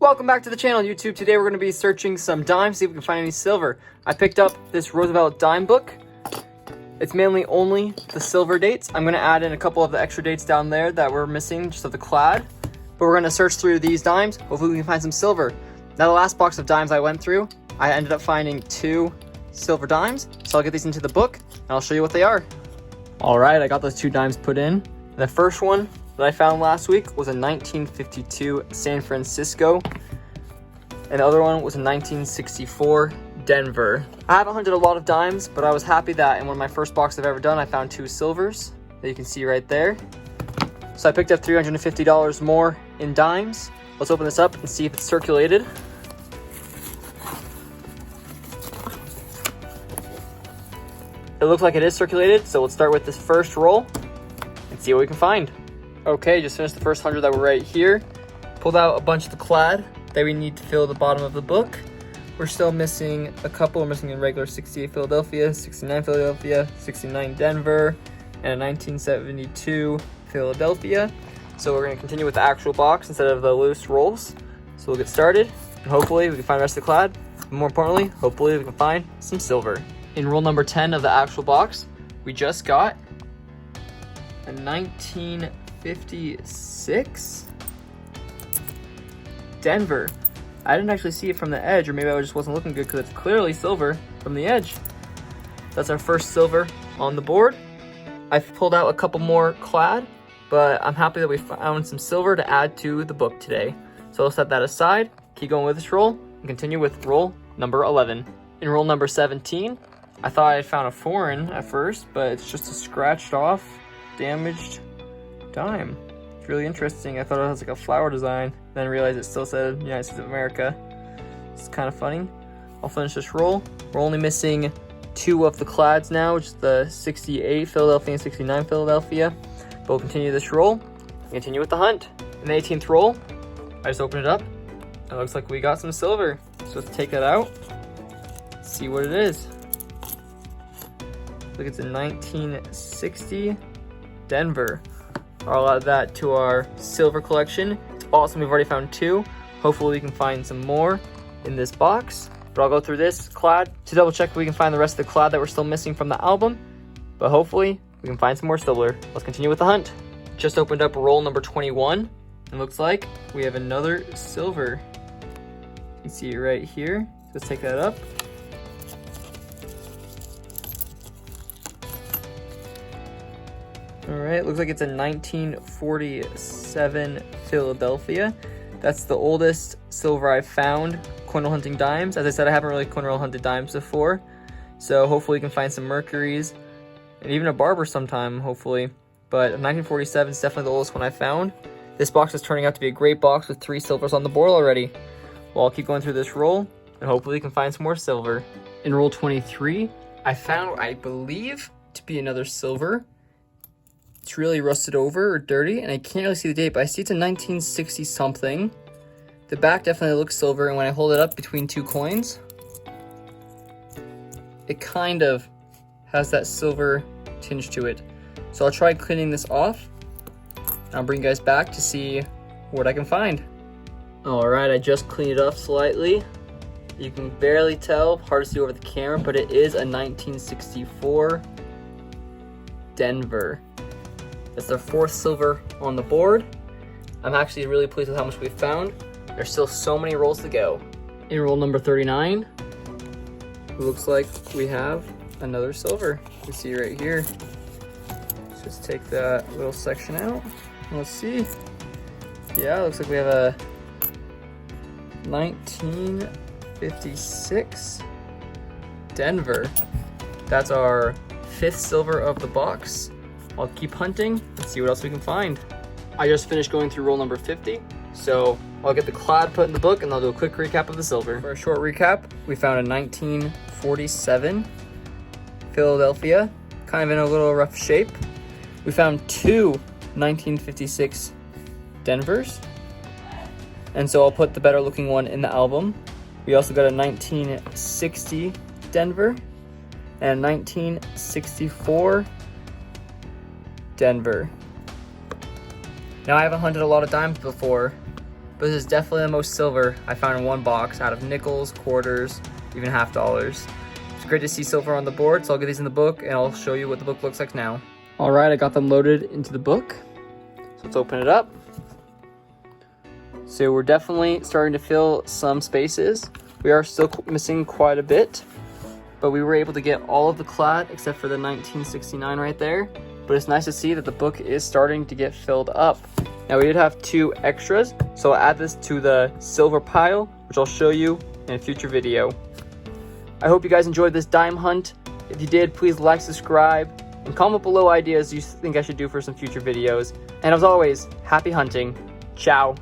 Welcome back to the channel, YouTube. Today we're going to be searching some dimes, see if we can find any silver. I picked up this Roosevelt dime book. It's mainly only the silver dates. I'm going to add in a couple of the extra dates down there that were missing just of the clad. But we're going to search through these dimes. Hopefully we can find some silver. Now the last box of dimes I went through, I ended up finding 2 silver dimes. So I'll get these into the book and I'll show you what they are. Alright, I got those 2 dimes put in. The first one that I found last week was a 1952 San Francisco, and the other one was a 1964 Denver. I haven't hunted a lot of dimes, but I was happy that in one of my first boxes I've ever done, I found 2 silvers that you can see right there. So I picked up $350 more in dimes. Let's open this up and see if it's circulated. It looks like it is circulated, so let's start with this first roll and see what we can find. Okay, just finished the first 100 that were right here. Pulled out a bunch of the clad that we need to fill the bottom of the book. We're still missing a couple. We're missing a regular 68 Philadelphia, 69 Philadelphia, 69 Denver, and a 1972 Philadelphia. So we're going to continue with the actual box instead of the loose rolls. So we'll get started, and hopefully we can find the rest of the clad. But more importantly, hopefully we can find some silver. In roll number 10 of the actual box, we just got a 1956 Denver. I didn't actually see it from the edge, or maybe I just wasn't looking good because it's clearly silver from the edge. That's our first silver on the board. I've pulled out a couple more clad, but I'm happy that we found some silver to add to the book today. So I'll set that aside, keep going with this roll, and continue with roll number 11. In roll number 17, I thought I had found a foreign at first, but it's just a scratched off, damaged dime. It's really interesting. I thought it was like a flower design, then realized it still said United States of America. It's kind of funny. I'll finish this roll. We're only missing 2 of the clads now, which is the 68 Philadelphia and 69 Philadelphia. But we'll continue this roll and continue with the hunt. In the 18th roll, I just opened it up. It looks like we got some silver. So let's take that out, see what it is. Look, it's a 1960 Denver. I'll add that to our silver collection. It's awesome, we've already found 2. Hopefully we can find some more in this box. But I'll go through this clad to double check if we can find the rest of the clad that we're still missing from the album. But hopefully we can find some more silver. Let's continue with the hunt. Just opened up roll number 21. It looks like we have another silver. You can see it right here. Let's take that up. Alright, looks like it's a 1947 Philadelphia. That's the oldest silver I've found coin roll hunting dimes. As I said, I haven't really coin roll hunted dimes before. So hopefully we can find some Mercuries and even a Barber sometime, hopefully. But 1947 is definitely the oldest one I found. This box is turning out to be a great box with 3 silvers on the board already. Well, I'll keep going through this roll and hopefully we can find some more silver. In roll 23, I found what I believe to be another silver. It's really rusted over or dirty, and I can't really see the date, but I see it's a 1960 something. The back definitely looks silver, and when I hold it up between 2 coins, it kind of has that silver tinge to it. So I'll try cleaning this off, and I'll bring you guys back to see what I can find. Alright, I just cleaned it up slightly. You can barely tell, hard to see over the camera, but it is a 1964 Denver. That's our 4th silver on the board. I'm actually really pleased with how much we've found. There's still so many rolls to go. In roll number 39, it looks like we have another silver. You can see right here. Let's just take that little section out. Let's see. Yeah, it looks like we have a 1956 Denver. That's our 5th silver of the box. I'll keep hunting and see what else we can find. I just finished going through roll number 50, so I'll get the clad put in the book and I'll do a quick recap of the silver. For a short recap, we found a 1947 Philadelphia, kind of in a little rough shape. We found 2 1956 Denvers, and so I'll put the better looking one in the album. We also got a 1960 Denver and a 1964 Denver. Now, I haven't hunted a lot of dimes before, but this is definitely the most silver I found in one box out of nickels, quarters, even half dollars. It's great to see silver on the board, so I'll get these in the book and I'll show you what the book looks like now. All right, I got them loaded into the book. So let's open it up. So we're definitely starting to fill some spaces. We are still missing quite a bit, but we were able to get all of the clad except for the 1969 right there. But it's nice to see that the book is starting to get filled up. Now we did have 2 extras, so I'll add this to the silver pile, which I'll show you in a future video. I hope you guys enjoyed this dime hunt. If you did, please like, subscribe, and comment below ideas you think I should do for some future videos. And as always, happy hunting. Ciao.